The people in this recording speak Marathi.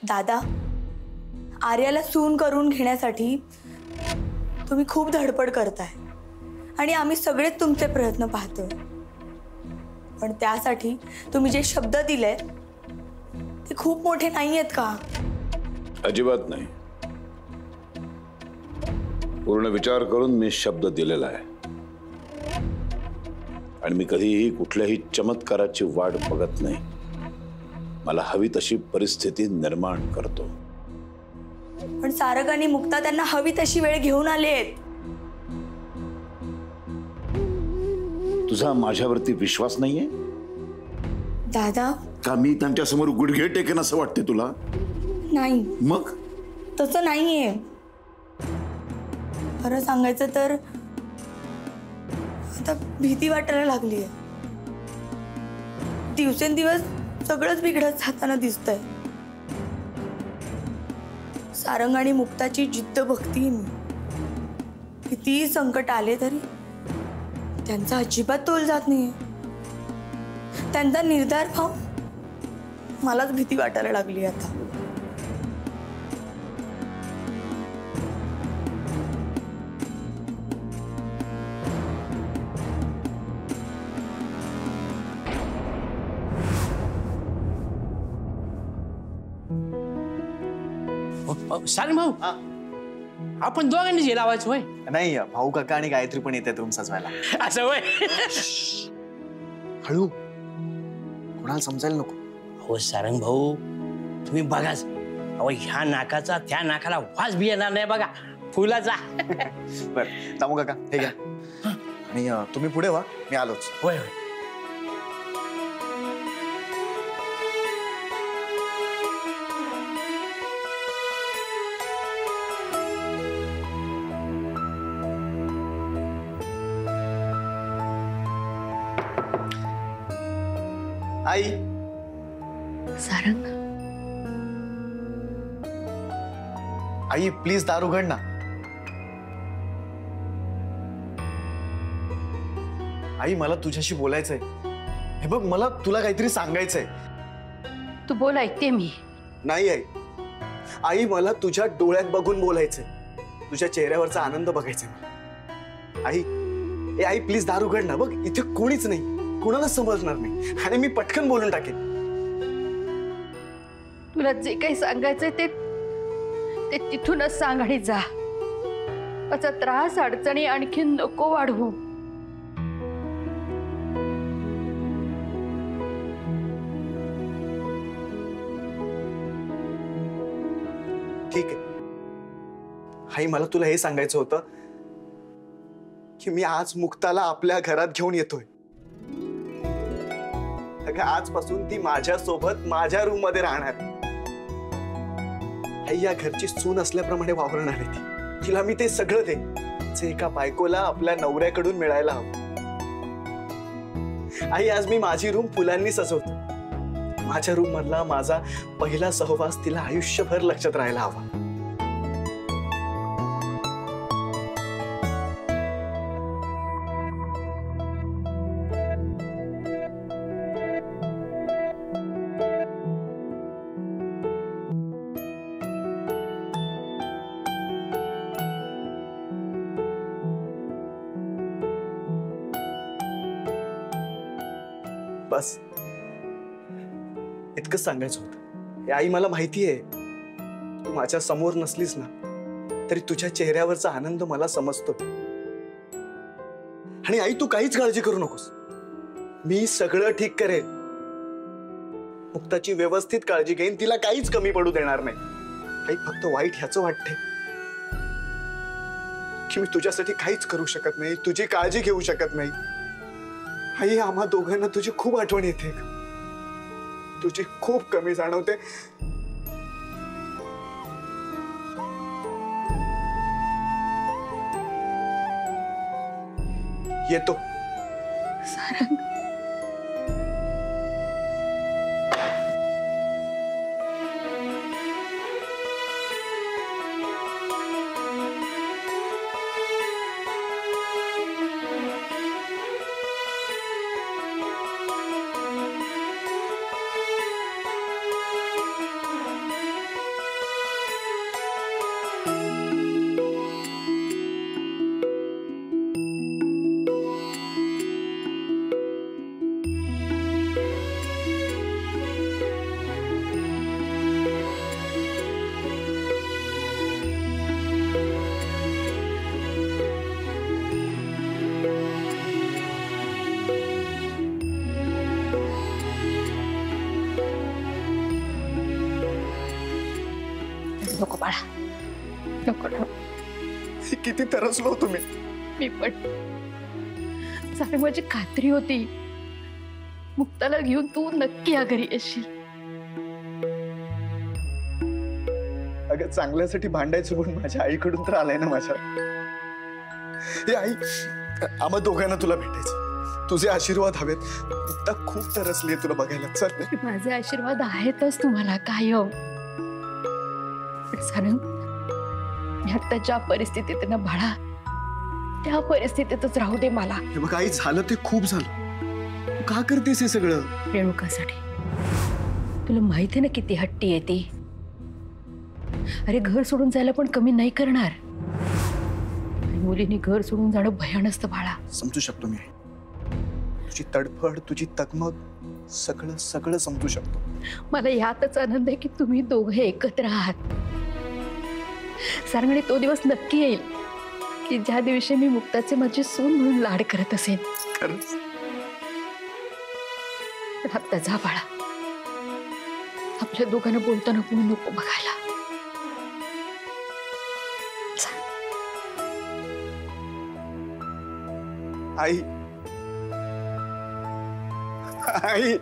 दादा, आर्याला सून करून घेण्यासाठी तुम्ही खूप धडपड करताय आणि आम्ही सगळेच तुमचे प्रयत्न पाहतोय, पण त्यासाठी तुम्ही जे शब्द दिले ते खूप मोठे नाही आहेत का? अजिबात नाही. पूर्ण विचार करून मी शब्द दिलेला आहे आणि मी कधीही कुठल्याही चमत्काराची वाट बघत नाही. मला हवी तशी परिस्थिती निर्माण करतो. पण सारंग आणि मुक्ता त्यांना हवी तशी वेळ घेऊन आलेत. तुझा माझ्यावरती विश्वास नाहीये दादा? का मी त्यांच्या समोर गुडघे टेकेन असं वाटते तुला? नाही. मग तसं नाहीये. खरं सांगायचं तर आता भीती वाटायला लागलीये. दिवसेंदिवस सगळंच बिघडत जाताना दिसतंय. सारंग आणि मुक्ताची जिद्द बघतीये मी. कितीही संकट आले तरी त्यांचा अजिबात तोल जात नाहीये. त्यांचा निर्धार पाहून मलाच भीती वाटायला लागली आता. सारंग भाऊ, आपण दोघांनी जे लावायचं होय? नाही, भाऊ काका आणि गायत्री पण येतात रूम सजवायला. असं होय? हळू, कोणाला समजायला नको. हो सारंग भाऊ, तुम्ही बघाच. अहो, ह्या नाकाचा त्या नाकाला वास बी येणार नाही बघा फुलाचा. बरं दामू काका, हे घ्या आणि तुम्ही पुढे व्हा, मी आलोच. होय होय. आई. सारंग, आई प्लीज दार उघड ना. आई मला तुझ्याशी बोलायचंय. हे बघ, मला तुला काहीतरी सांगायचंय. तू बोल, ऐकते मी. नाही आई, आई मला तुझ्या डोळ्यात बघून बोलायचंय. तुझ्या चेहऱ्यावरचा आनंद बघायचाय मला. आई, ए आई प्लीज दार उघड ना. बघ इथे कोणीच नाही, कोणाला समजणार नाही आणि मी पटकन बोलून टाकेन. तुला जे काही सांगायचंय ते तिथूनच सांग आणि जा. त्याचा त्रास अडचणी आणखी नको वाढवू. ठीक आहे आई, मला तुला हे सांगायचं होतं की मी आज मुक्ताला आपल्या घरात घेऊन येतोय. आजपासून ती माझ्या सोबत माझ्या रूम मध्ये राहणार. आई या घरची सून असल्याप्रमाणे वावरणार आहे ती. तिला मी ते सगळं दे जे एका बायकोला आपल्या नवऱ्याकडून मिळायला हवं. आई आज मी माझी रूम फुलांनी सजवतो. माझ्या रूम मधला माझा पहिला सहवास तिला आयुष्यभर लक्षात राहायला हवा. बस इतकंच सांगायचं होतं. आई मला माहितीये तू माझ्या समोर नसलीस ना तरी तुझ्या चेहऱ्यावरचा आनंद मला समजतो. आणि आई तू काहीच काळजी करू नकोस, मी सगळं ठीक करेन. मुक्ताची व्यवस्थित काळजी घेईन, तिला काहीच कमी पडू देणार नाही. आई फक्त वाईट ह्याचं वाटतंय की मी तुझ्यासाठी काहीच करू शकत नाही, तुझी काळजी घेऊ शकत नाही. आई आम्हा दोघांना तुझी खूप आठवण येते, तुझी खूप कमी जाणवते. येतो. सारंग, नको बाळा, नको नको. किती तरसलो तुम्ही. मी पण सारी माझी खात्री होती मुक्ताला घेऊन तू नक्की या घरी येशील. अगं चांगल्यासाठी भांडायचं म्हणून माझ्या आईकडून तर आलाय ना माझ्या. हे आई, आम्हा दोघांना तुला भेटायचं, तुझे आशीर्वाद हवेत. मुक्ता खूप तरसली तुला बघायला. चल. माझे आशीर्वाद आहेतच तुम्हाला कायम. पण सारंग, मी आता ज्या परिस्थितीत आहे ना बाळा, त्या परिस्थितीतच राहू दे मला. हे बघ आई, झालं ते खूप झालं. तू का करतेस हे सगळं? रेणुकासाठी. तुला माहिती आहे ना किती हट्टी आहे ती. अरे घर सोडून जायला पण कमी नाही करणार. आणि मुलींनी घर सोडून जाणं भयान असतं बाळा. समजू शकतो मी. तुझी तडफड, तुझी तगमग, सगळं सगळं समजू शकतो. मला यातच आनंद आहे की तुम्ही दोघे एकत्र आहात. सारंगणे तो दिवस नक्की येईल की ज्या दिवशी मी मुक्ताचे माझी सून म्हणून लाड करत असेन. खरंच. पण आता जा बाळा, आपल्या दोघांना बोलताना कोणी नको बघायला. जा. आई, आई,